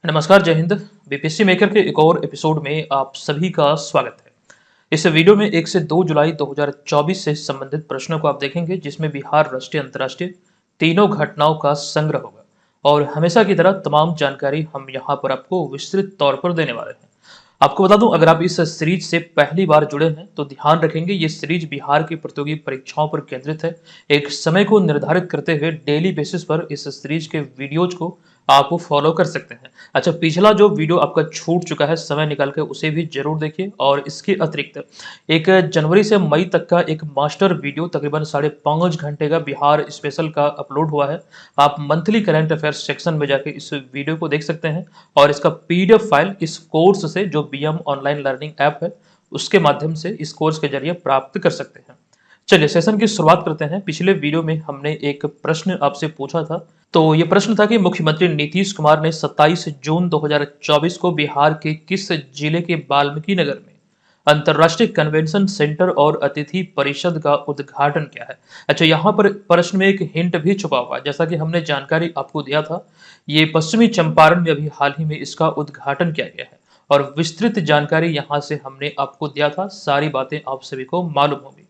नमस्कार, जय Hind. BPSC maker के एक और एपिसोड में आप सभी का स्वागत है। इस वीडियो में 1 से 2 जुलाई 2024 से संबंधित प्रश्नों को आप देखेंगे, जिसमें बिहार राष्ट्रीय अंतर्राष्ट्रीय तीनों घटनाओं का संग्रह होगा और हमेशा की तरह तमाम जानकारी हम यहाँ पर आपको विस्तृत तौर पर देने वाले हैं। आपको बता दूं, अगर आप इस सीरीज से पहली बार जुड़े हैं तो ध्यान रखेंगे, ये सीरीज बिहार की प्रतियोगी परीक्षाओं पर केंद्रित है। एक समय को निर्धारित करते हुए डेली बेसिस पर इस सीरीज के वीडियोज को आप फॉलो कर सकते हैं। अच्छा, पिछला जो वीडियो आपका छूट चुका है, समय निकाल के उसे भी जरूर देखिए। और इसके अतिरिक्त 1 जनवरी से मई तक का एक मास्टर वीडियो तकरीबन 5.5 घंटे का बिहार स्पेशल का अपलोड हुआ है। आप मंथली करंट अफेयर्स सेक्शन में जाके इस वीडियो को देख सकते हैं और इसका पीडीएफ फाइल इस कोर्स से, जो बीएम ऑनलाइन लर्निंग ऐप है, उसके माध्यम से इस कोर्स के जरिए प्राप्त कर सकते हैं। चलिए सेशन की शुरुआत करते हैं। पिछले वीडियो में हमने एक प्रश्न आपसे पूछा था। तो ये प्रश्न था कि मुख्यमंत्री नीतीश कुमार ने 27 जून 2024 को बिहार के किस जिले के वाल्मीकि नगर में अंतर्राष्ट्रीय कन्वेंशन सेंटर और अतिथि परिषद का उद्घाटन किया है। अच्छा, यहाँ पर प्रश्न में एक हिंट भी छुपा हुआ है। जैसा कि हमने जानकारी आपको दिया था, ये पश्चिमी चंपारण में अभी हाल ही में इसका उद्घाटन किया गया है और विस्तृत जानकारी यहाँ से हमने आपको दिया था। सारी बातें आप सभी को मालूम होगी।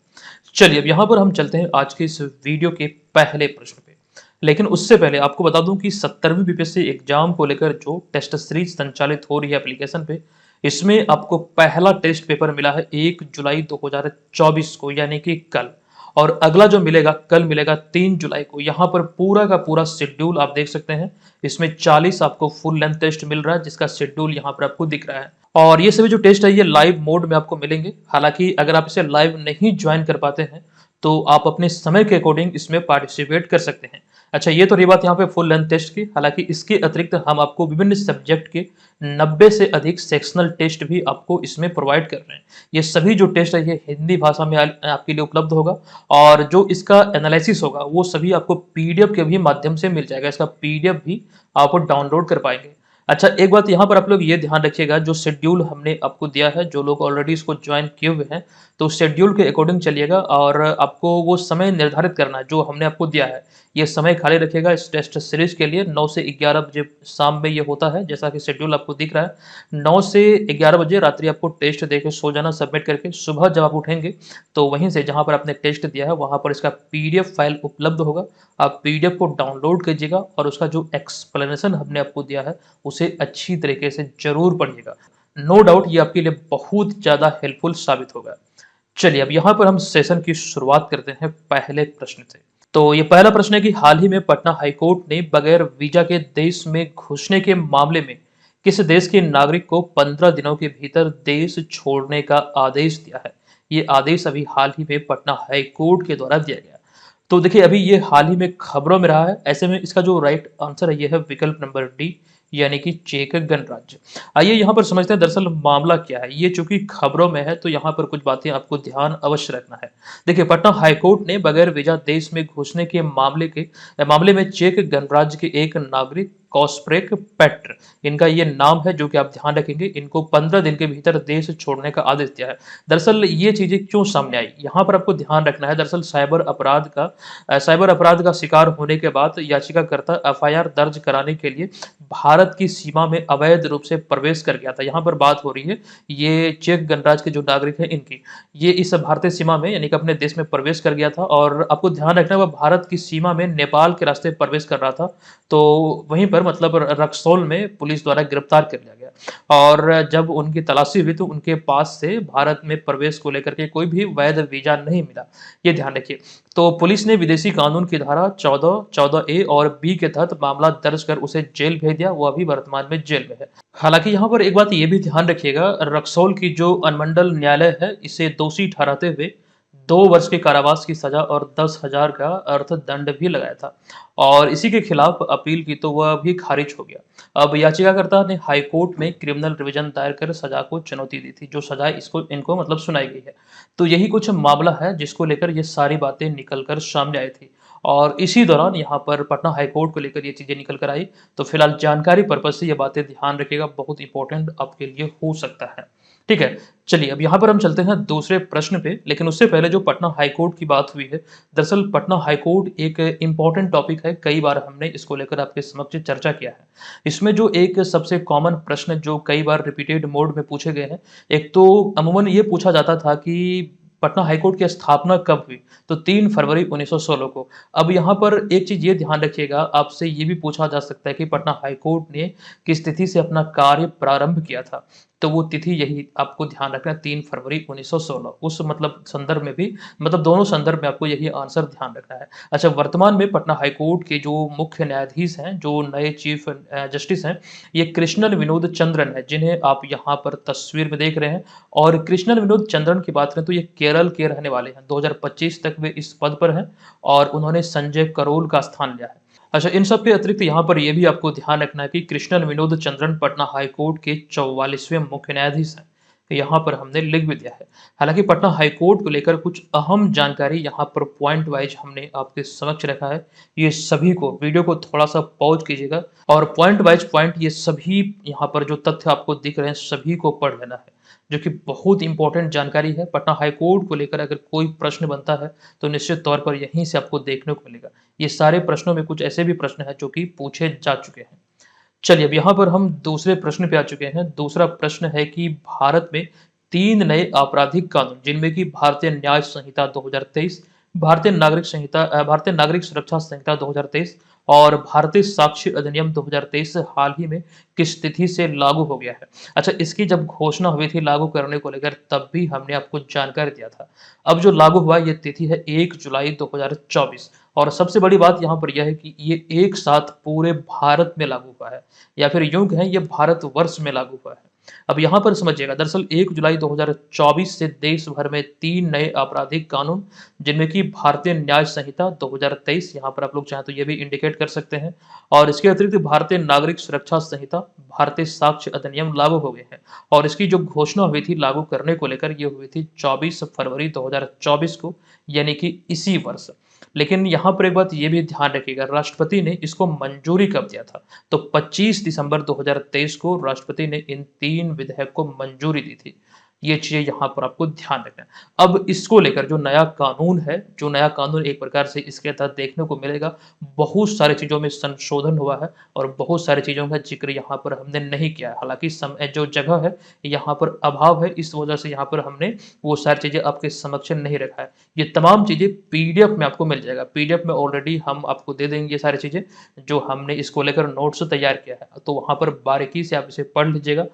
चलिए, अब यहाँ पर हम चलते हैं आज के इस वीडियो के पहले प्रश्न पे। लेकिन उससे पहले आपको बता दूं कि 70वीं बीपीएससी एग्जाम को लेकर जो टेस्ट सीरीज संचालित हो रही है एप्लीकेशन पे, इसमें आपको पहला टेस्ट पेपर मिला है 1 जुलाई 2024 को, यानी कि कल। और अगला जो मिलेगा कल मिलेगा 3 जुलाई को। यहाँ पर पूरा का पूरा शेड्यूल आप देख सकते हैं। इसमें 40 आपको फुल लेंथ टेस्ट मिल रहा है, जिसका शेड्यूल यहाँ पर आपको दिख रहा है। और ये सभी जो टेस्ट है ये लाइव मोड में आपको मिलेंगे। हालांकि अगर आप इसे लाइव नहीं ज्वाइन कर पाते हैं तो आप अपने समय के अकॉर्डिंग इसमें पार्टिसिपेट कर सकते हैं। अच्छा, ये तो रही बात यहाँ पे फुल लेंथ टेस्ट की। हालांकि इसके अतिरिक्त हम आपको विभिन्न सब्जेक्ट के 90 से अधिक सेक्शनल टेस्ट भी आपको इसमें प्रोवाइड कर रहे हैं। ये सभी जो टेस्ट है ये हिंदी भाषा में आपके लिए उपलब्ध होगा और जो इसका एनालिसिस होगा वो सभी आपको पीडीएफ के भी माध्यम से मिल जाएगा। इसका पीडीएफ भी आप डाउनलोड कर पाएंगे। अच्छा, एक बात यहाँ पर आप लोग ये ध्यान रखिएगा, जो शेड्यूल हमने आपको दिया है, जो लोग ऑलरेडी इसको ज्वाइन किए हुए हैं, तो शेड्यूल के अकॉर्डिंग चलिएगा और आपको वो समय निर्धारित करना है जो हमने आपको दिया है। ये समय खाली रखिएगा इस टेस्ट सीरीज के लिए। 9 से 11 बजे शाम में ये होता है, जैसा कि शेड्यूल आपको दिख रहा है। 9 से 11 बजे रात्रि आपको टेस्ट देके सो जाना, सबमिट करके। सुबह जब आप उठेंगे तो वहीं से जहाँ पर आपने टेस्ट दिया है वहाँ पर इसका पीडीएफ फाइल उपलब्ध होगा। आप पीडीएफ को डाउनलोड कीजिएगा और उसका जो एक्सप्लेनेशन हमने आपको दिया है उसे अच्छी तरीके से जरूर पढ़िएगा। नो डाउट ये आपके लिए बहुत ज्यादा हेल्पफुल साबित होगा। चलिए, अब यहाँ पर हम सेशन की शुरुआत करते हैं पहले प्रश्न से। तो ये पहला प्रश्न है कि हाल ही में पटना हाईकोर्ट ने बगैर वीजा के देश में घुसने के मामले में किस देश के नागरिक को 15 दिनों के भीतर देश छोड़ने का आदेश दिया है। ये आदेश अभी हाल ही में पटना हाईकोर्ट के द्वारा दिया गया। तो देखिए, अभी ये हाल ही में खबरों में रहा है। ऐसे में इसका जो राइट आंसर है ये है विकल्प नंबर डी, यानी कि चेक गणराज्य। आइए यहाँ पर समझते हैं दरअसल मामला क्या है। ये चूंकि खबरों में है तो यहाँ पर कुछ बातें आपको ध्यान अवश्य रखना है। देखिए, पटना हाईकोर्ट ने बगैर वीजा देश में घुसने के मामले में चेक गणराज्य के एक नागरिक कॉस्प्रेक पेट्र, इनका ये नाम है, जो कि आप ध्यान रखेंगे, इनको 15 दिन के भीतर देश छोड़ने का आदेश दिया है। दरअसल ये चीजें क्यों सामने आई, यहाँ पर आपको ध्यान रखना है। दरअसल साइबर अपराध का शिकार होने के बाद याचिकाकर्ता एफआईआर दर्ज कराने के लिए भारत की सीमा में अवैध रूप से प्रवेश कर गया था। यहाँ पर बात हो रही है ये चेक गणराज्य के जो नागरिक हैं इनकी, ये इस भारतीय सीमा में यानी कि अपने देश में प्रवेश कर गया था और आपको ध्यान रखना है वह भारत की सीमा में नेपाल के रास्ते प्रवेश कर रहा था। तो वहीं पर मतलब रक्सौल में पुलिस द्वारा गिरफ्तार कर लिया गया और जब उनकी तलाशी हुई तो उनके पास से भारत में प्रवेश को लेकर के कोई भी वैध वीजा नहीं मिला। ये ध्यान रखिए। तो पुलिस ने विदेशी कानून की धारा 14 ए और बी के तहत मामला दर्ज कर उसे जेल भेज दिया। वो अभी वर्तमान में जेल में है। हालांकि यहाँ पर एक बात ये भी ध्यान रखिएगा, रक्सौल की जो अनुमंडल न्यायालय है इसे दोषी ठहराते हुए 2 वर्ष के कारावास की सजा और 10,000 का अर्थदंड भी लगाया था और इसी के खिलाफ अपील की तो वह भी खारिज हो गया। अब याचिकाकर्ता ने हाईकोर्ट में क्रिमिनल रिवीजन दायर कर सजा को चुनौती दी थी, जो सजा इनको मतलब सुनाई गई है। तो यही कुछ मामला है जिसको लेकर ये सारी बातें निकल कर सामने आई थी और इसी दौरान यहाँ पर पटना हाईकोर्ट को लेकर ये चीजें निकल कर आई। तो फिलहाल जानकारी पर्पज से ये बातें ध्यान रखिएगा, बहुत इंपॉर्टेंट आपके लिए हो सकता है। ठीक है, चलिए अब यहाँ पर हम चलते हैं दूसरे प्रश्न पे, लेकिन उससे पहले जो पटना हाई कोर्ट की बात हुई है, दरअसल पटना हाई कोर्ट एक इम्पोर्टेंट टॉपिक है, कई बार हमने इसको लेकर आपके समक्ष चर्चा किया है। इसमें जो एक सबसे कॉमन प्रश्न जो कई बार रिपीटेड मोड में पूछे गए हैं, एक तो अमूमन ये पूछा जाता था कि पटना हाई कोर्ट की स्थापना कब हुई? तो 3 फरवरी 1916 को। अब यहाँ पर एक चीज़ ये ध्यान रखिएगा, आपसे ये भी पूछा जा सकता है कि पटना हाई कोर्ट ने किस तिथि से अपना कार्य प्रारंभ किया था? तो वो तिथि यही आपको ध्यान रखना है 3 फरवरी 1916 उस मतलब संदर्भ में भी मतलब दोनों संदर्भ में आपको यही आंसर ध्यान रखना है। अच्छा वर्तमान में पटना हाई कोर्ट के जो मुख्य न्यायाधीश हैं, जो नए चीफ जस्टिस हैं, ये कृष्णन विनोद चंद्रन है, जिन्हें आप यहाँ पर तस्वीर में देख रहे हैं और कृष्णन विनोद चंद्रन की बात करें तो ये केरल के रहने वाले हैं। 2025 तक वे इस पद पर हैं और उन्होंने संजय करोल का स्थान लिया है। अच्छा इन सब के अतिरिक्त यहाँ पर यह भी आपको ध्यान रखना है कि कृष्णन विनोद चंद्रन पटना हाई कोर्ट के 44वें मुख्य न्यायाधीश हैं। तो यहाँ पर हमने लिख भी दिया है। हालांकि पटना हाई कोर्ट को लेकर कुछ अहम जानकारी यहाँ पर पॉइंट वाइज हमने आपके समक्ष रखा है। ये सभी को वीडियो को थोड़ा सा पॉज कीजिएगा और पॉइंट वाइज पॉइंट ये सभी यहाँ पर जो तथ्य आपको दिख रहे हैं सभी को पढ़ लेना है, जो कि बहुत इंपॉर्टेंट जानकारी है। पटना हाई कोर्ट को लेकर अगर कोई प्रश्न बनता है तो निश्चित तौर पर यहीं से आपको देखने को मिलेगा। ये सारे प्रश्नों में कुछ ऐसे भी प्रश्न हैं जो कि पूछे जा चुके हैं। चलिए अब यहाँ पर हम दूसरे प्रश्न पे आ चुके हैं। दूसरा प्रश्न है कि भारत में 3 नए आपराधिक कानून जिनमें कि भारतीय न्याय संहिता 2023, भारतीय नागरिक सुरक्षा संहिता 2023 और भारतीय साक्ष्य अधिनियम 2023 हाल ही में किस तिथि से लागू हो गया है? अच्छा इसकी जब घोषणा हुई थी लागू करने को लेकर तब भी हमने आपको जानकारी दिया था। अब जो लागू हुआ ये तिथि है 1 जुलाई 2024 और सबसे बड़ी बात यहाँ पर यह है कि ये एक साथ पूरे भारत में लागू हुआ है या फिर यूं कहें ये भारतवर्ष में लागू हुआ है। अब यहाँ पर समझिएगा दरअसल 1 जुलाई 2024 से देश भर में 3 नए आपराधिक कानून जिनमें कि भारतीय न्याय संहिता 2023 यहाँ पर आप लोग चाहें तो ये भी इंडिकेट कर सकते हैं और इसके अतिरिक्त भारतीय नागरिक सुरक्षा संहिता, भारतीय साक्ष्य अधिनियम लागू हो गए हैं और इसकी जो घोषणा हुई थी लागू करने को लेकर ये हुई थी 24 फरवरी 2024 को, यानी कि इसी वर्ष। लेकिन यहाँ पर एक बात ये भी ध्यान रखिएगा, राष्ट्रपति ने इसको मंजूरी कब दिया था? तो 25 दिसंबर 2023 को राष्ट्रपति ने इन 3 विधेयक को मंजूरी दी थी। ये चीजें यहाँ पर आपको ध्यान रखना है। अब इसको लेकर जो नया कानून है, जो नया कानून एक प्रकार से इसके तहत देखने को मिलेगा, बहुत सारी चीजों में संशोधन हुआ है और बहुत सारी चीजों का जिक्र यहाँ पर हमने नहीं किया है। हालांकि समय जो जगह है यहाँ पर अभाव है, इस वजह से यहाँ पर हमने वो सारी चीजें आपके समक्ष नहीं रखा है। ये तमाम चीजें पीडीएफ में आपको मिल जाएगा। पीडीएफ में ऑलरेडी हम आपको दे देंगे ये सारी चीजें जो हमने इसको लेकर नोट्स तैयार किया है, तो वहां पर बारीकी से आप इसे पढ़ लीजिएगा।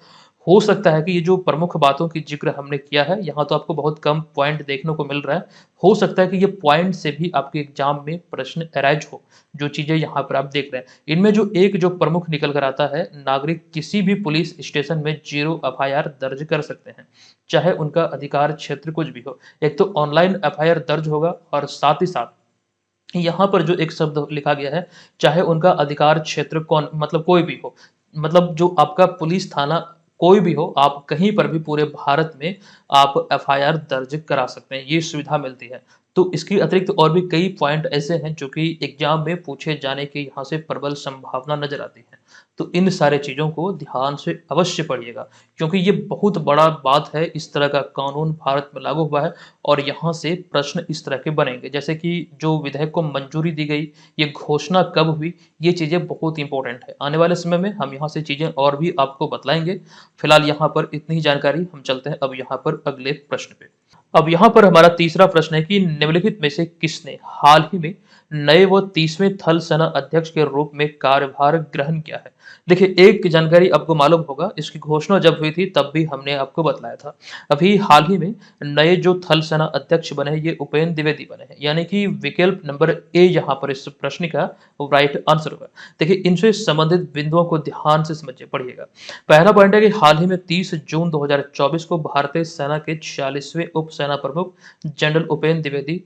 हो सकता है कि ये जो प्रमुख बातों की जिक्र हमने किया है यहाँ तो आपको बहुत कम पॉइंट देखने को मिल रहा है। हो सकता है कि ये पॉइंट से भी आपके एग्जाम में प्रश्न अराइज हो, जो चीजें यहाँ पर आप देख रहे हैं। इनमें जो प्रमुख निकल कर आता है, नागरिक किसी भी पुलिस स्टेशन में 0 एफआईआर दर्ज कर सकते हैं, चाहे उनका अधिकार क्षेत्र कुछ भी हो। एक तो ऑनलाइन एफआईआर दर्ज होगा और साथ ही साथ यहाँ पर जो एक शब्द लिखा गया है, चाहे उनका अधिकार क्षेत्र कौन मतलब कोई भी हो, मतलब जो आपका पुलिस थाना कोई भी हो, आप कहीं पर भी पूरे भारत में आप एफआईआर दर्ज करा सकते हैं, ये सुविधा मिलती है। तो इसके अतिरिक्त और भी कई पॉइंट ऐसे हैं जो कि एग्जाम में पूछे जाने की यहाँ से प्रबल संभावना नजर आती है। तो इन सारे चीजों को ध्यान से अवश्य पढ़िएगा, क्योंकि ये बहुत बड़ा बात है। इस तरह का कानून भारत में लागू हुआ है और यहाँ से प्रश्न इस तरह के बनेंगे, जैसे कि जो विधेयक को मंजूरी दी गई, ये घोषणा कब हुई, ये चीजें बहुत इंपॉर्टेंट है। आने वाले समय में हम यहाँ से चीजें और भी आपको बतलाएंगे। फिलहाल यहाँ पर इतनी ही जानकारी, हम चलते हैं अब यहाँ पर अगले प्रश्न पे। अब यहाँ पर हमारा तीसरा प्रश्न है कि निम्नलिखित में से किसने हाल ही में नए व 30वें थल सेना अध्यक्ष के रूप में कार्यभार ग्रहण किया है? देखिए एक जानकारी आपको मालूम होगा, इसकी घोषणा जब हुई थी तब भी हमने आपको बतलाया था। अभी हाल ही में नए जो थल सेना अध्यक्ष बने हैं ये उपेंद्र द्विवेदी बने हैं, यानी कि विकल्प नंबर ए यहाँ पर इस प्रश्न का राइट आंसर होगा। देखिए इनसे संबंधित बिंदुओं को ध्यान से समझिए, पढ़िएगा। पहला पॉइंट है कि हाल ही में 30 जून 2024 को भारतीय सेना के 46वें उप सेना प्रमुख जनरल उपेंद्र द्विवेदी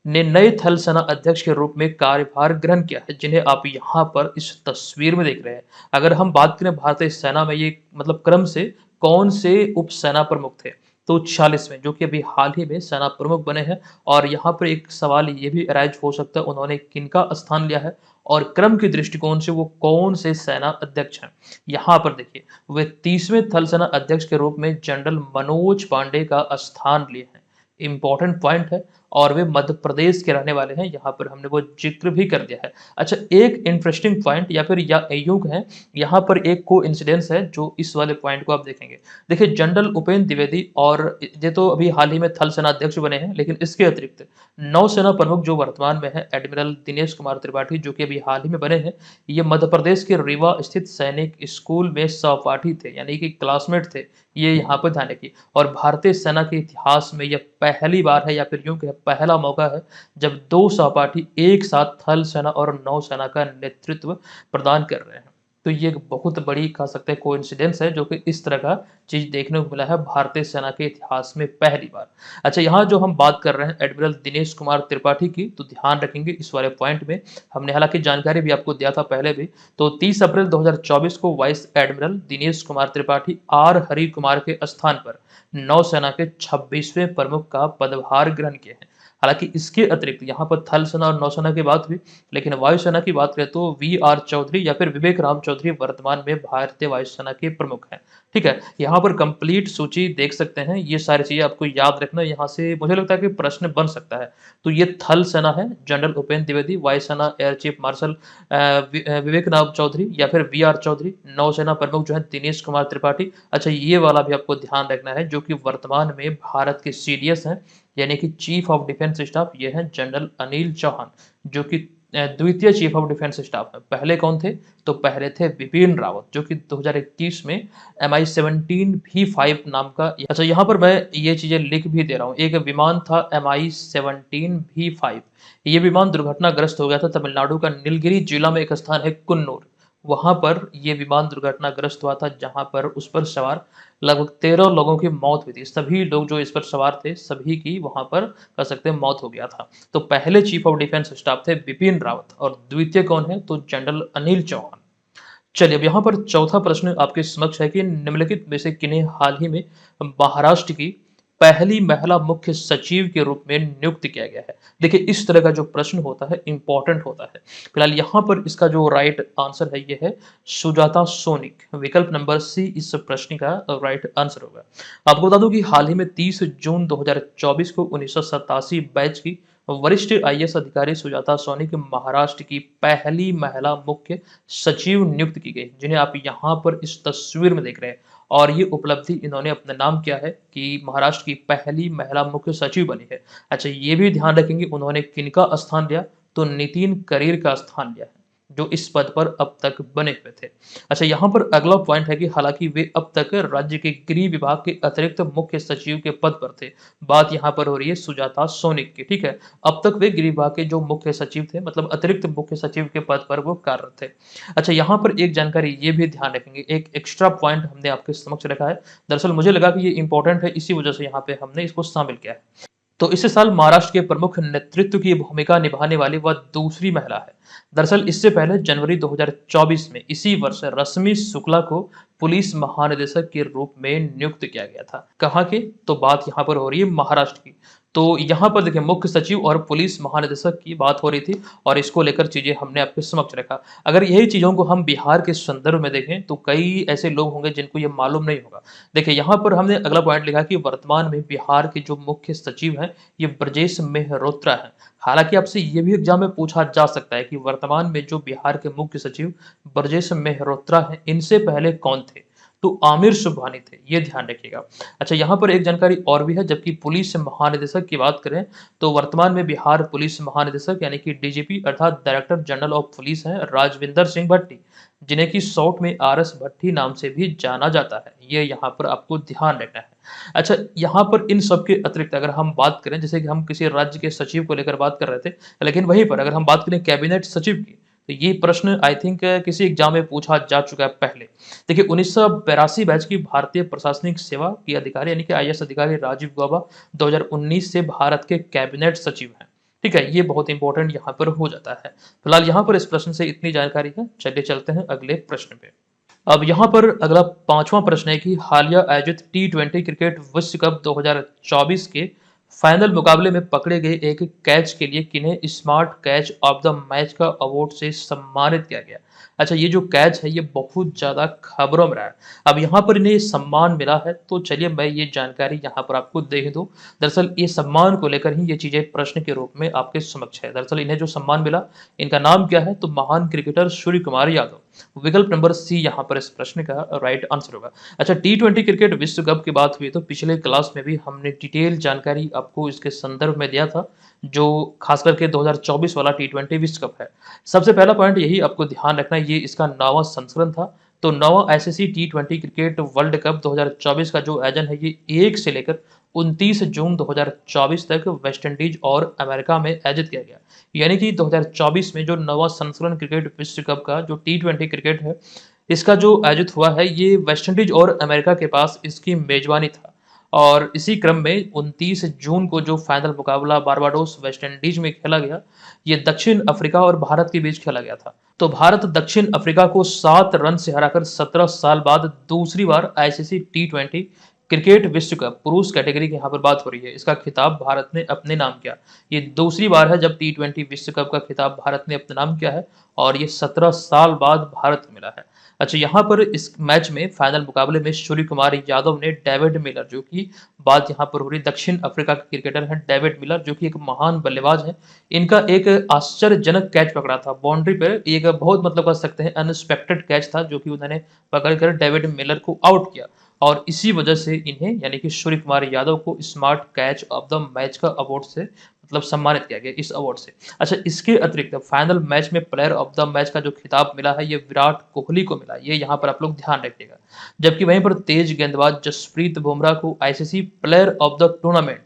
ने नए थल सेना अध्यक्ष के रूप में कार्यभार ग्रहण किया है, जिन्हें आप यहाँ पर इस तस्वीर में देख रहे हैं। अगर हम बात करें भारतीय सेना में ये मतलब क्रम से कौन से उप सेना प्रमुख थे, तो 46वें, जो कि अभी हाल ही में सेना प्रमुख बने हैं। और यहाँ पर एक सवाल ये भी अराइज हो सकता है, उन्होंने किनका स्थान लिया है और क्रम के दृष्टिकोण से वो कौन से सेना अध्यक्ष हैं। यहाँ पर देखिए, वे 30वें थल सेना अध्यक्ष के रूप में जनरल मनोज पांडे का स्थान लिए हैं। इंपॉर्टेंट पॉइंट है, और वे मध्य प्रदेश के रहने वाले हैं, यहाँ पर हमने वो जिक्र भी कर दिया है। अच्छा, एक इंटरेस्टिंग पॉइंट या फिर या यूं है, यहाँ पर एक को इंसिडेंस है जो इस वाले पॉइंट को आप देखेंगे। देखिए, जनरल उपेंद्र द्विवेदी, और ये तो अभी हाल ही में थल सेना अध्यक्ष बने हैं, लेकिन इसके अतिरिक्त नौसेना प्रमुख जो वर्तमान में है एडमिरल दिनेश कुमार त्रिपाठी, जो कि अभी हाल ही में बने हैं, ये मध्य प्रदेश के रीवा स्थित सैनिक स्कूल में सहपाठी थे, यानी कि क्लासमेट थे। ये यहाँ पर ध्यान रखिए। और भारतीय सेना के इतिहास में यह पहली बार है, या फिर यूं कहें पहला मौका है, जब दो सहपाठी एक साथ थल सेना और नौसेना का नेतृत्व प्रदान कर रहे हैं। तो ये एक बहुत बड़ी कह सकते हैं कोइंसिडेंस है, जो कि इस तरह का चीज देखने को मिला है भारतीय सेना के इतिहास में पहली बार। अच्छा, यहाँ जो हम बात कर रहे हैं एडमिरल दिनेश कुमार त्रिपाठी की, तो ध्यान रखेंगे इस वाले पॉइंट में, हमने हालांकि जानकारी भी आपको दिया था पहले भी। तो 30 अप्रैल 2024 को vice admiral Dinesh Kumar Tripathi R Hari Kumar के स्थान पर नौसेना के 26वें प्रमुख का पदभार ग्रहण किए हैं। हालांकि इसके अतिरिक्त यहाँ पर थल सेना और नौसेना की बात हुई, लेकिन वायुसेना की बात करें तो वी आर चौधरी या फिर विवेक राम चौधरी वर्तमान में भारतीय वायुसेना के प्रमुख हैं। ठीक है, यहाँ पर कंप्लीट सूची देख सकते हैं। ये सारी चीजें आपको याद रखना, यहाँ से मुझे लगता है कि प्रश्न बन सकता है। तो ये थल सेना है, जनरल उपेंद्र द्विवेदी, वायुसेना एयर चीफ मार्शल विवेक राम चौधरी या फिर वी आर चौधरी, नौसेना प्रमुख जो है दिनेश कुमार त्रिपाठी। अच्छा, ये वाला भी आपको ध्यान रखना है, जो कि वर्तमान में भारत के सीडीएस हैं, यानी कि चीफ ऑफ डिफेंस स्टाफ, ये है जनरल अनिल चौहान, जो कि द्वितीय चीफ ऑफ डिफेंस स्टाफ है। पहले कौन थे? तो पहले थे बिपिन रावत, जो कि 2021 में MI-17V5 नाम का। अच्छा, यहाँ पर मैं ये चीजें लिख भी दे रहा हूँ। एक विमान था MI-17V5, ये विमान दुर्घटनाग्रस्त हो गया था तमिलनाडु का नीलगिरी जिला में एक स्थान है कुन्नूर, वहां पर यह विमान दुर्घटनाग्रस्त हुआ था, जहां पर उस पर सवार लगभग 13 लोगों की मौत हुई थी। सभी लोग जो इस पर सवार थे, सभी की वहां पर कह सकते हैं मौत हो गया था। तो पहले चीफ ऑफ डिफेंस स्टाफ थे बिपिन रावत, और द्वितीय कौन है? तो जनरल अनिल चौहान। चलिए, अब यहाँ पर चौथा प्रश्न आपके समक्ष है कि निम्नलिखित में से किन्हें हाल ही में महाराष्ट्र की पहली महिला मुख्य सचिव के रूप में नियुक्त किया गया है। देखिए, इस तरह का जो प्रश्न होता है इंपॉर्टेंट होता है। फिलहाल यहाँ पर इसका जो राइट आंसर है ये है सुजाता सोनिक। विकल्प नंबर सी इस प्रश्न का राइट आंसर होगा। आपको बता दूं कि हाल ही में 30 जून 2024 को 1987 बैच की वरिष्ठ आईएएस अधिकारी सुजाता सोनिक महाराष्ट्र की पहली महिला मुख्य सचिव नियुक्त की गई, जिन्हें आप यहाँ पर इस तस्वीर में देख रहे हैं। और ये उपलब्धि इन्होंने अपना नाम किया है कि महाराष्ट्र की पहली महिला मुख्य सचिव बनी है। अच्छा, ये भी ध्यान रखेंगे उन्होंने किनका स्थान लिया? तो नितिन करीर का स्थान लिया है, जो इस पद पर अब तक बने हुए थे। अच्छा, यहाँ पर अगला पॉइंट है कि हालांकि वे अब तक राज्य के गृह विभाग के अतिरिक्त मुख्य सचिव के पद पर थे। बात यहाँ पर हो रही है सुजाता सोनिक की। ठीक है, अब तक वे गृह विभाग के जो मुख्य सचिव थे, मतलब अतिरिक्त मुख्य सचिव के पद पर वो कार्यरत थे। अच्छा, यहाँ पर एक जानकारी ये भी ध्यान रखेंगे, एक एक्स्ट्रा पॉइंट हमने आपके समक्ष रखा है। दरअसल मुझे लगा कि ये इंपॉर्टेंट है, इसी वजह से यहाँ पे हमने इसको शामिल किया है। तो इस साल महाराष्ट्र के प्रमुख नेतृत्व की भूमिका निभाने वाली वह दूसरी महिला है। दरअसल इससे पहले जनवरी 2024 में इसी वर्ष रश्मि शुक्ला को पुलिस महानिदेशक के रूप में नियुक्त किया गया था। कहाँ के? तो बात यहाँ पर हो रही है महाराष्ट्र की। तो यहाँ पर देखिए, मुख्य सचिव और पुलिस महानिदेशक की बात हो रही थी, और इसको लेकर चीजें हमने आपके समक्ष रखा। अगर यही चीजों को हम बिहार के संदर्भ में देखें तो कई ऐसे लोग होंगे जिनको ये मालूम नहीं होगा। देखिए, यहाँ पर हमने अगला पॉइंट लिखा कि वर्तमान में बिहार के जो मुख्य सचिव हैं ये ब्रजेश मेहरोत्रा हैं। हालांकि आपसे ये भी एग्जाम में पूछा जा सकता है कि वर्तमान में जो बिहार के मुख्य सचिव ब्रजेश मेहरोत्रा हैं, इनसे पहले कौन थे? तो आमिर सुबहानी थे, ये ध्यान रखिएगा। अच्छा, यहाँ पर एक जानकारी और भी है, जबकि पुलिस महानिदेशक की बात करें तो वर्तमान में बिहार पुलिस महानिदेशक यानी कि डीजीपी अर्थात डायरेक्टर जनरल ऑफ पुलिस हैं राजविंदर सिंह भट्टी, जिन्हें की शॉर्ट में RS भट्टी नाम से भी जाना जाता है। ये यहाँ पर आपको ध्यान रखना है। अच्छा, यहाँ पर इन सब के अतिरिक्त अगर हम बात करें, जैसे कि हम किसी राज्य के सचिव को लेकर बात कर रहे थे, लेकिन वहीं पर अगर हम बात करें कैबिनेट सचिव की, तो ये प्रश्न आई थिंक किसी एग्जाम में पूछा जा चुका है पहले। देखिए, 1982 बैच की भारतीय प्रशासनिक सेवा के अधिकारी यानी कि IAS अधिकारी राजीव गौबा 2019 से भारत के कैबिनेट सचिव हैं। ठीक है, ये बहुत इंपॉर्टेंट यहाँ पर हो जाता है। फिलहाल यहाँ पर इस प्रश्न से इतनी जानकारी है। चलिए चलते हैं अगले प्रश्न पे। अब यहाँ पर अगला पांचवा प्रश्न है कि हालिया आयोजित टी20 क्रिकेट विश्व कप 2024 के फाइनल मुकाबले में पकड़े गए एक कैच के लिए किन्हें smart catch of the match का अवार्ड से सम्मानित किया गया। अच्छा, ये जो कैच है ये बहुत ज्यादा खबरों में रहा है। अब यहाँ पर इन्हें सम्मान मिला है, तो चलिए मैं ये जानकारी यहाँ पर आपको दे दूं। दरअसल ये सम्मान को लेकर ही ये चीजें प्रश्न के रूप में आपके समक्ष है। दरअसल इन्हें जो सम्मान मिला, इनका नाम क्या है, तो महान क्रिकेटर सूर्य कुमार यादव। विकल्प नंबर सी यहाँ पर इस प्रश्न का राइट आंसर होगा। अच्छा, टी20 क्रिकेट विश्व कप की बात हुई तो पिछले क्लास में भी हमने डिटेल जानकारी आपको इसके संदर्भ में दिया था, जो खास करके 2024 वाला टी20 विश्व कप है। सबसे पहला पॉइंट यही आपको ध्यान रखना है, ये इसका 9वां संस्करण था। तो 9वां आईसीसी टी20 क्रिकेट वर्ल्ड कप 2024 का जो आयोजन है ये 1 से लेकर 29 जून 2024 तक वेस्ट इंडीज और अमेरिका में आयोजित किया गया। यानी कि 2024 में जो 9वां संस्करण क्रिकेट विश्व कप का जो टी20 क्रिकेट है, इसका जो आयोजित हुआ है ये वेस्ट इंडीज और अमेरिका के पास इसकी मेजबानी था। और इसी क्रम में 29 जून को जो फाइनल मुकाबला बारबाडोस वेस्ट इंडीज में खेला गया, ये दक्षिण अफ्रीका और भारत के बीच खेला गया था। तो भारत दक्षिण अफ्रीका को 7 रन से हराकर 17 साल बाद दूसरी बार आईसीसी टी20 क्रिकेट विश्व कप पुरुष कैटेगरी की यहाँ पर बात हो रही है, इसका खिताब भारत ने अपने नाम किया। ये दूसरी बार है जब टी20 विश्व कप का खिताब भारत ने अपने नाम किया है, और ये 17 साल बाद भारत को मिला है। अच्छा, यहाँ पर इस मैच में फाइनल मुकाबले में सूर्य कुमार यादव ने डेविड मिलर, जो कि बात यहाँ पर हो रही दक्षिण अफ्रीका के क्रिकेटर हैं डेविड मिलर, जो कि एक महान बल्लेबाज हैं, इनका एक आश्चर्यजनक कैच पकड़ा था बाउंड्री पर। एक बहुत मतलब कह सकते हैं अनएक्सपेक्टेड कैच था, जो कि उन्होंने पकड़कर डेविड मिलर को आउट किया, और इसी वजह से इन्हें यानी कि सूर्य कुमार यादव को smart catch of the match का अवार्ड से मतलब सम्मानित किया गया इस अवार्ड से। अच्छा, इसके अतिरिक्त फाइनल मैच में प्लेयर ऑफ द मैच का जो खिताब मिला है ये विराट कोहली को मिला, ये यहाँ पर आप लोग ध्यान रखिएगा। जबकि वहीं पर तेज गेंदबाज जसप्रीत बुमराह को ICC player of the tournament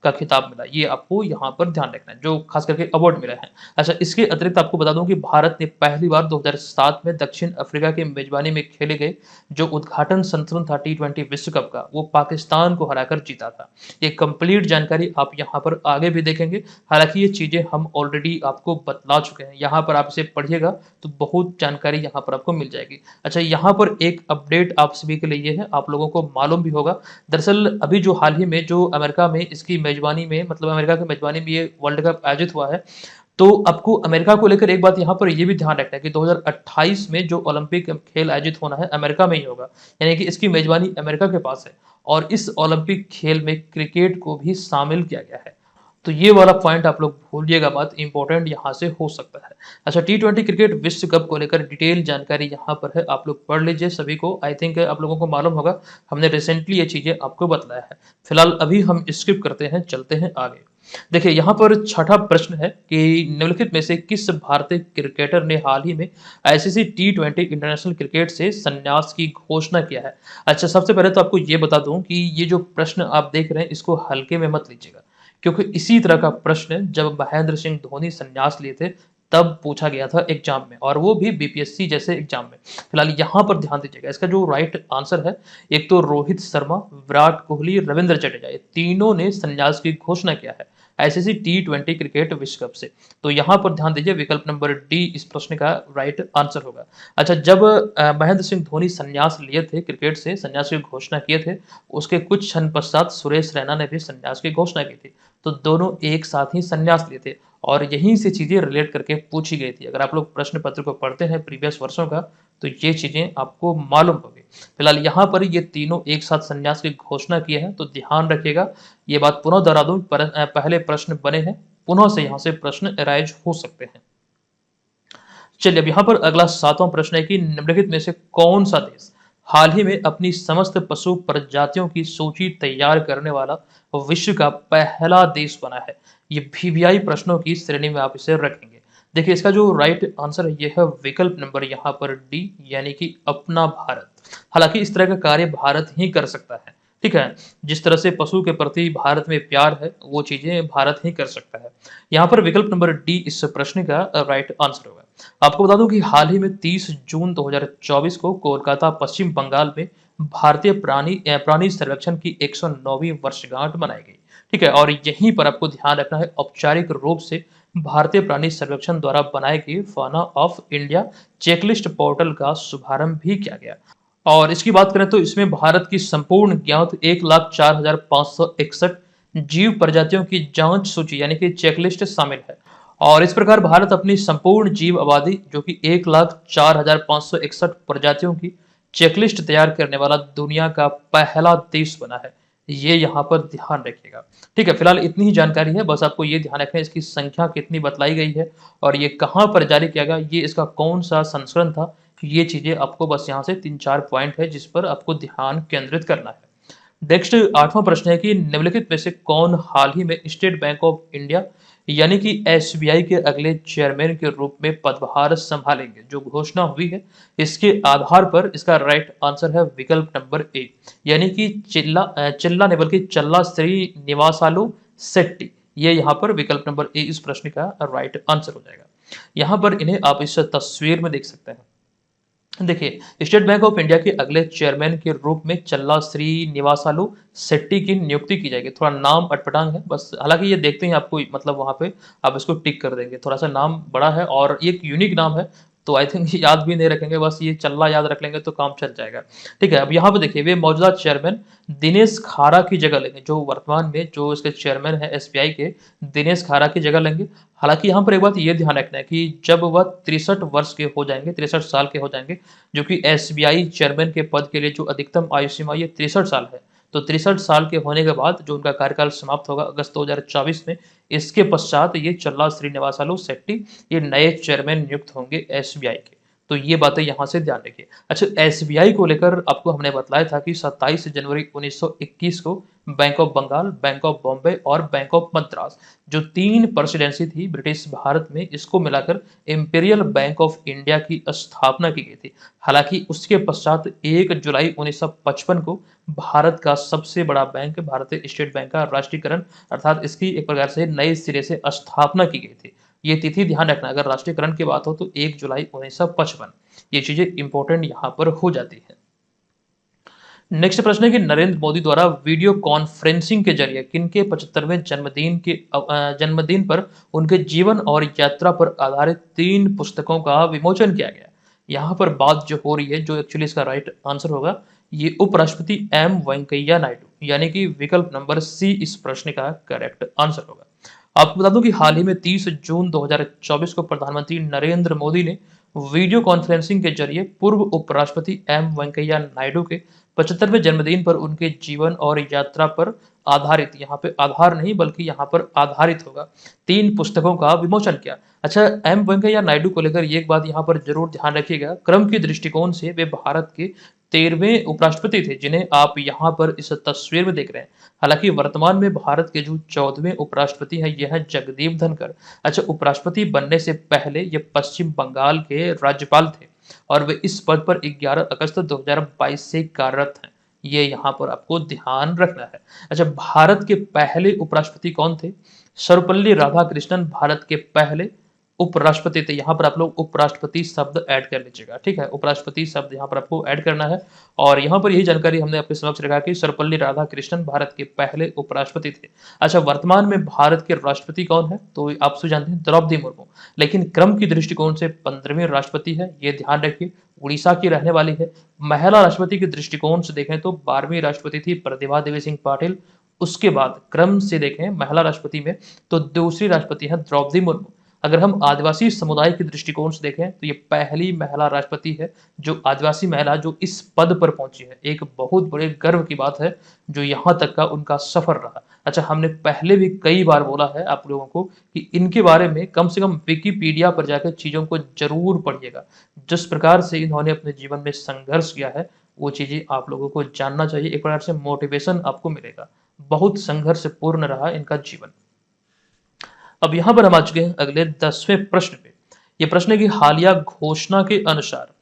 का खिताब मिला, ये आपको यहाँ पर ध्यान रखना है, जो खास करके अवार्ड मिले हैं। अच्छा, इसके अतिरिक्त आपको बता दूं कि भारत ने पहली बार 2007 में दक्षिण अफ्रीका की मेजबानी में खेले गए जो उद्घाटन संस्करण था टी20 विश्व कप का, वो पाकिस्तान को हराकर जीता था। ये कंप्लीट जानकारी आप यहाँ पर आगे भी देखेंगे। हालांकि ये चीजें हम ऑलरेडी आपको बतला चुके हैं, यहाँ पर आप इसे पढ़िएगा तो बहुत जानकारी यहाँ पर आपको मिल जाएगी। अच्छा, यहाँ पर एक अपडेट आप सभी के लिए है, आप लोगों को मालूम भी होगा। दरअसल अभी जो हाल ही में जो अमेरिका में इसकी मेजबानी में मतलब अमेरिका की मेजबानी में ये वर्ल्ड कप आयोजित हुआ है, तो आपको अमेरिका को लेकर एक बात यहाँ पर ये भी ध्यान रखना है कि 2028 में जो ओलंपिक खेल आयोजित होना है अमेरिका में ही होगा, यानी कि इसकी मेजबानी अमेरिका के पास है, और इस ओलंपिक खेल में क्रिकेट को भी शामिल किया गया है। तो ये वाला पॉइंट आप लोग भूलिएगा मत, इंपॉर्टेंट यहाँ से हो सकता है। अच्छा, टी20 क्रिकेट विश्व कप को लेकर डिटेल जानकारी यहाँ पर है, आप लोग पढ़ लीजिए सभी को। आई थिंक आप लोगों को मालूम होगा, हमने रिसेंटली ये चीजें आपको बताया है। फिलहाल अभी हम स्किप करते हैं, चलते हैं आगे। देखिए, यहाँ पर छठा प्रश्न है कि निम्नलिखित में से किस भारतीय क्रिकेटर ने हाल ही में आईसीसी टी20 इंटरनेशनल क्रिकेट से संन्यास की घोषणा किया है। अच्छा, सबसे पहले तो आपको ये बता दूं कि ये जो प्रश्न आप देख रहे हैं इसको हल्के में मत लीजिएगा, क्योंकि इसी तरह का प्रश्न जब महेंद्र सिंह धोनी संन्यास लिए थे तब पूछा गया था एग्जाम में, और वो भी बीपीएससी जैसे एग्जाम में। फिलहाल यहाँ पर ध्यान दीजिएगा, इसका जो राइट आंसर है, एक तो रोहित शर्मा, विराट कोहली, रविंद्र जडेजा, ये तीनों ने संन्यास की घोषणा किया है आईसीसी टी20 क्रिकेट विश्व कप से। तो यहाँ पर ध्यान दीजिए, विकल्प नंबर डी इस प्रश्न का राइट आंसर होगा। अच्छा, जब महेंद्र सिंह धोनी संन्यास लिए थे, क्रिकेट से संन्यास की घोषणा किए थे, उसके कुछ क्षण पश्चात सुरेश रैना ने भी संन्यास की घोषणा की थी। तो दोनों एक साथ ही संन्यास लिए थे, और यहीं से चीजें रिलेट करके पूछी गई थी। अगर आप लोग प्रश्न पत्र को पढ़ते हैं प्रीवियस वर्षों का, तो ये चीजें आपको मालूम होगी। फिलहाल यहाँ पर ये तीनों एक साथ संन्यास की घोषणा किए हैं, तो ध्यान रखिएगा। ये बात पुनः दोहरा दूं, पहले प्रश्न बने हैं, पुनः से यहाँ से प्रश्न अराइज हो सकते हैं। चलिए, अब यहाँ पर अगला सातवां प्रश्न है कि निम्नलिखित में से कौन सा देश हाल ही में अपनी समस्त पशु प्रजातियों की सूची तैयार करने वाला विश्व का पहला देश बना है। ये वीवीआई प्रश्नों की श्रेणी में आप इसे रखेंगे। देखिए, इसका जो राइट आंसर है ये है विकल्प नंबर यहाँ पर डी, यानी कि अपना भारत। हालांकि इस तरह का कार्य भारत ही कर सकता है, ठीक है। जिस तरह से पशु के प्रति भारत में प्यार है, वो चीजें भारत ही कर सकता है। यहाँ पर विकल्प नंबर डी इस प्रश्न का राइट आंसर होगा। आपको बता दूं कि हाल ही में 30 जून 2024 को कोलकाता पश्चिम बंगाल में भारतीय प्राणी सर्वेक्षण की 109वीं वर्षगांठ मनाई गई, ठीक है। और यहीं पर आपको ध्यान रखना है, औपचारिक रूप से भारतीय प्राणी सर्वेक्षण द्वारा बनाए गए फाना ऑफ इंडिया चेकलिस्ट पोर्टल का शुभारंभ भी किया गया। और इसकी बात करें तो इसमें भारत की संपूर्ण ज्ञात 1,04,561 जीव प्रजातियों की जांच सूची यानी कि चेकलिस्ट शामिल है। और इस प्रकार भारत अपनी संपूर्ण जीव आबादी जो कि 1,04,561 प्रजातियों की चेकलिस्ट तैयार करने वाला दुनिया का पहला देश बना है। ये यहाँ पर ध्यान रखिएगा। ठीक है, फिलहाल इतनी ही जानकारी है, बस आपको ये ध्यान रखना है इसकी संख्या कितनी बतलाई गई है और ये कहाँ पर जारी किया गया, ये इसका कौन सा संस्करण था। ये चीजें आपको बस यहाँ से 3-4 पॉइंट है जिस पर आपको ध्यान केंद्रित करना है। नेक्स्ट 8वां प्रश्न है कि निम्नलिखित में से कौन हाल ही में स्टेट बैंक ऑफ इंडिया यानी कि एसबीआई के अगले चेयरमैन के रूप में पदभार संभालेंगे, जो घोषणा हुई है। इसके आधार पर इसका राइट आंसर है विकल्प नंबर ए, यानी कि चिल्ला नहीं बल्कि चल्ला श्रीनिवासालु शेट्टी। ये यहाँ पर विकल्प नंबर ए इस प्रश्न का राइट आंसर हो जाएगा। यहाँ पर इन्हें आप इस तस्वीर में देख सकते हैं। देखिए, स्टेट बैंक ऑफ इंडिया के अगले चेयरमैन के रूप में चल्ला श्रीनिवासालु शेट्टी की नियुक्ति की जाएगी। थोड़ा नाम अटपटांग है बस, हालांकि ये देखते ही आपको मतलब वहां पे आप इसको टिक कर देंगे। थोड़ा सा नाम बड़ा है और एक यूनिक नाम है, तो आई थिंक याद भी नहीं रखेंगे, बस ये चल्ला याद रख लेंगे तो काम चल जाएगा। ठीक है, अब यहाँ पे देखिए वे मौजूदा चेयरमैन दिनेश खारा की जगह लेंगे, जो वर्तमान में जो इसके चेयरमैन है एसबीआई के, दिनेश खारा की जगह लेंगे। हालांकि यहाँ पर एक बात ये ध्यान रखना है कि जब वह 63 वर्ष के हो जाएंगे, 63 साल के हो जाएंगे, जो कि एसबीआई चेयरमैन के पद के लिए जो अधिकतम आयु सीमा ये 63 साल है, तो 63 साल के होने के बाद जो उनका कार्यकाल समाप्त होगा अगस्त 2024 में, इसके पश्चात ये चल्ला श्रीनिवासालु शेट्टी ये नए चेयरमैन नियुक्त होंगे एसबीआई के। तो ये बातें यहाँ से ध्यान रखिए। अच्छा, एसबीआई को लेकर आपको हमने बताया था कि 27 जनवरी 1921 को bank of Bengal, bank of Bombay और बैंक ऑफ मद्रास, जो 3 प्रेसिडेंसी थी ब्रिटिश भारत में, इसको मिलाकर इंपीरियल बैंक ऑफ इंडिया की स्थापना की गई थी। हालांकि उसके पश्चात 1 जुलाई 1955 को भारत का सबसे बड़ा बैंक भारतीय स्टेट बैंक का राष्ट्रीयकरण अर्थात इसकी एक प्रकार से नए सिरे से स्थापना की गई थी। ये तिथि ध्यान रखना, अगर राष्ट्रीयकरण की बात हो तो 1 जुलाई 1955। ये चीजें इंपॉर्टेंट यहाँ पर हो जाती है। नेक्स्ट प्रश्न है कि नरेंद्र मोदी द्वारा वीडियो कॉन्फ्रेंसिंग के जरिए किनके 75वें जन्मदिन पर उनके जीवन और यात्रा पर आधारित 3 पुस्तकों का विमोचन किया गया। यहाँ पर बात जो हो रही है, जो एक्चुअली इसका राइट आंसर होगा, ये उपराष्ट्रपति एम वेंकैया नायडू यानी कि विकल्प नंबर सी इस प्रश्न का करेक्ट आंसर होगा। आपको बता दूं कि हाल ही में 30 जून 2024 को प्रधानमंत्री नरेंद्र मोदी ने वीडियो कॉन्फ्रेंसिंग के जरिए पूर्व उपराष्ट्रपति एम वेंकैया नायडू के 75वें जन्मदिन पर उनके जीवन और यात्रा पर आधारित, यहाँ पे आधार नहीं बल्कि यहाँ पर आधारित होगा, 3 पुस्तकों का विमोचन किया। अच्छा, एम वेंकैया नायडू को लेकर ये एक बात यहाँ पर जरूर ध्यान रखिएगा, क्रम के दृष्टिकोण से वे भारत के 13वें उपराष्ट्रपति थे, जिन्हें आप यहाँ पर इस तस्वीर में देख रहे हैं। हालांकि वर्तमान में भारत के जो 14वें उपराष्ट्रपति हैं यह है जगदीप धनखड़। अच्छा, उपराष्ट्रपति बनने से पहले ये पश्चिम बंगाल के राज्यपाल थे और वे इस पद पर 11 अगस्त 2022 से कार्यरत हैं। ये यहाँ पर आपको ध्यान रखना है। अच्छा, भारत के पहले उपराष्ट्रपति कौन थे? सर्वपल्ली राधाकृष्णन भारत के पहले उपराष्ट्रपति थे। यहाँ पर आप लोग उपराष्ट्रपति शब्द ऐड कर लीजिएगा। ठीक है, उपराष्ट्रपति शब्द यहाँ पर आपको ऐड करना है। और यहाँ पर यही जानकारी हमने आपके समक्ष रखा कि सर्वपल्ली राधाकृष्णन भारत के पहले उपराष्ट्रपति थे। अच्छा, वर्तमान में भारत के राष्ट्रपति कौन है? तो आप सब जानते हैं द्रौपदी मुर्मू, लेकिन क्रम की दृष्टिकोण से 15वीं राष्ट्रपति है, ये ध्यान रखिए। उड़ीसा की रहने वाली है। महिला राष्ट्रपति के दृष्टिकोण से देखें तो 12वीं राष्ट्रपति थी प्रतिभा देवी सिंह पाटिल। उसके बाद क्रम से देखें महिला राष्ट्रपति में तो दूसरी राष्ट्रपति है द्रौपदी मुर्मू। अगर हम आदिवासी समुदाय के दृष्टिकोण से देखें तो ये पहली महिला राष्ट्रपति है जो आदिवासी महिला जो इस पद पर पहुंची है। एक बहुत बड़े गर्व की बात है जो यहाँ तक का उनका सफर रहा। अच्छा, हमने पहले भी कई बार बोला है आप लोगों को कि इनके बारे में कम से कम विकिपीडिया पर जाकर चीजों को जरूर पढ़िएगा। जिस प्रकार से इन्होंने अपने जीवन में संघर्ष किया है वो चीजें आप लोगों को जानना चाहिए, एक प्रकार से मोटिवेशन आपको मिलेगा। बहुत संघर्षपूर्ण रहा इनका जीवन। अब यहाँ पर हम आ चुके हैं अगले 10वें प्रश्न पे। ये प्रश्न है कि हालिया घोषणा के अनुसार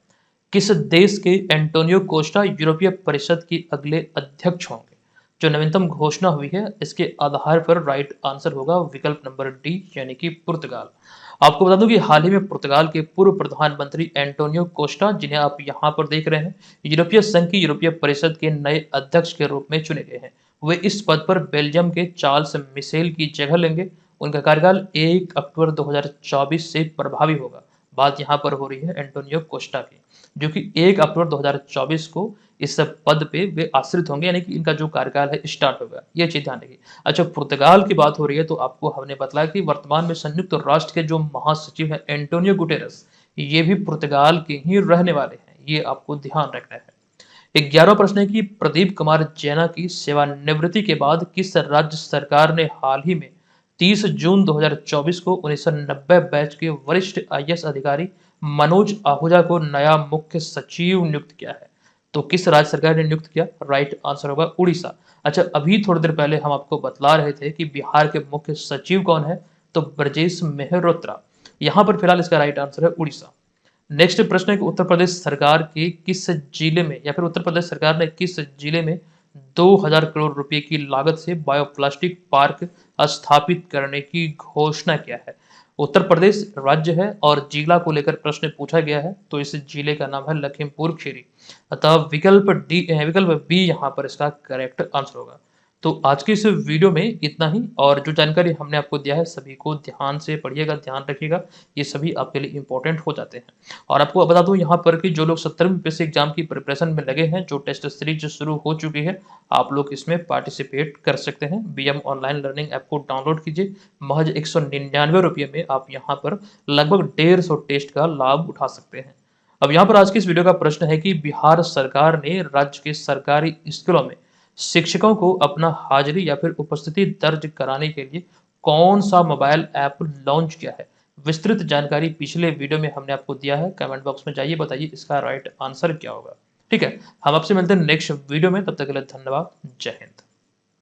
किस देश के एंटोनियो कोस्टा यूरोपीय परिषद के अगले अध्यक्ष होंगे? जो नवीनतम घोषणा हुई है इसके आधार पर राइट आंसर होगा विकल्प नंबर डी यानी कि पुर्तगाल। आपको बता दूं कि हाल ही में पुर्तगाल के पूर्व प्रधानमंत्री एंटोनियो कोस्टा, जिन्हें आप यहाँ पर देख रहे हैं, यूरोपीय संघ की यूरोपीय परिषद के नए अध्यक्ष के रूप में चुने गए हैं। वे इस पद पर बेल्जियम के चार्ल्स मिशेल की जगह लेंगे। उनका कार्यकाल 1 अक्टूबर 2024 से प्रभावी होगा। बात यहाँ पर हो रही है एंटोनियो कोस्टा की, जो कि 1 अक्टूबर 2024 को इस पद पे वे आश्रित होंगे, यानी कि इनका जो कार्यकाल है स्टार्ट होगा। ये चीज ध्यान रखिए। अच्छा, पुर्तगाल की बात हो रही है तो आपको हमने बताया कि वर्तमान में संयुक्त राष्ट्र के जो महासचिव हैं एंटोनियो गुटेरस, ये भी पुर्तगाल के ही रहने वाले हैं। ये आपको ध्यान रखना है। 11वां प्रश्न है कि प्रदीप कुमार जैना की सेवानिवृत्ति के बाद किस राज्य सरकार ने हाल ही में 30 जून 2024 को 1990 बैच के वरिष्ठ आईएएस अधिकारी मनोज आहूजा को नया मुख्य सचिव नियुक्त किया है? तो किस राज्य सरकार ने नियुक्त किया? राइट आंसर होगा उड़ीसा। अच्छा, अभी थोड़ी देर पहले हम आपको बतला रहे थे कि बिहार के मुख्य सचिव कौन है, तो ब्रजेश मेहरोत्रा। यहाँ पर फिलहाल इसका राइट आंसर है उड़ीसा। नेक्स्ट प्रश्न है कि उत्तर प्रदेश सरकार के किस जिले में, या फिर उत्तर प्रदेश सरकार ने किस जिले में 2000 करोड़ रुपए की लागत से बायोप्लास्टिक पार्क स्थापित करने की घोषणा किया है? उत्तर प्रदेश राज्य है और जिला को लेकर प्रश्न पूछा गया है, तो इस जिले का नाम है लखीमपुर खीरी। अतः विकल्प बी यहाँ पर इसका करेक्ट आंसर होगा। तो आज के इस वीडियो में इतना ही, और जो जानकारी हमने आपको दिया है सभी को ध्यान से पढ़िएगा, ध्यान रखिएगा, ये सभी आपके लिए इंपॉर्टेंट हो जाते हैं। और आपको बता दूं यहाँ पर कि जो लोग 70वीं यूपीएससी एग्जाम की प्रिपरेशन में लगे हैं, जो टेस्ट सीरीज शुरू हो चुकी है, आप लोग इसमें पार्टिसिपेट कर सकते हैं। बीएम ऑनलाइन लर्निंग ऐप को डाउनलोड कीजिए। महज 199 रुपये में आप यहाँ पर लगभग 150 टेस्ट का लाभ उठा सकते हैं। अब यहाँ पर आज की इस वीडियो का प्रश्न है कि बिहार सरकार ने राज्य के सरकारी स्कूलों में शिक्षकों को अपना हाजिरी या फिर उपस्थिति दर्ज कराने के लिए कौन सा मोबाइल ऐप लॉन्च किया है? विस्तृत जानकारी पिछले वीडियो में हमने आपको दिया है। कमेंट बॉक्स में जाइए, बताइए इसका राइट आंसर क्या होगा। ठीक है, हम आपसे मिलते हैं नेक्स्ट वीडियो में, तब तक के लिए धन्यवाद। जय हिंद।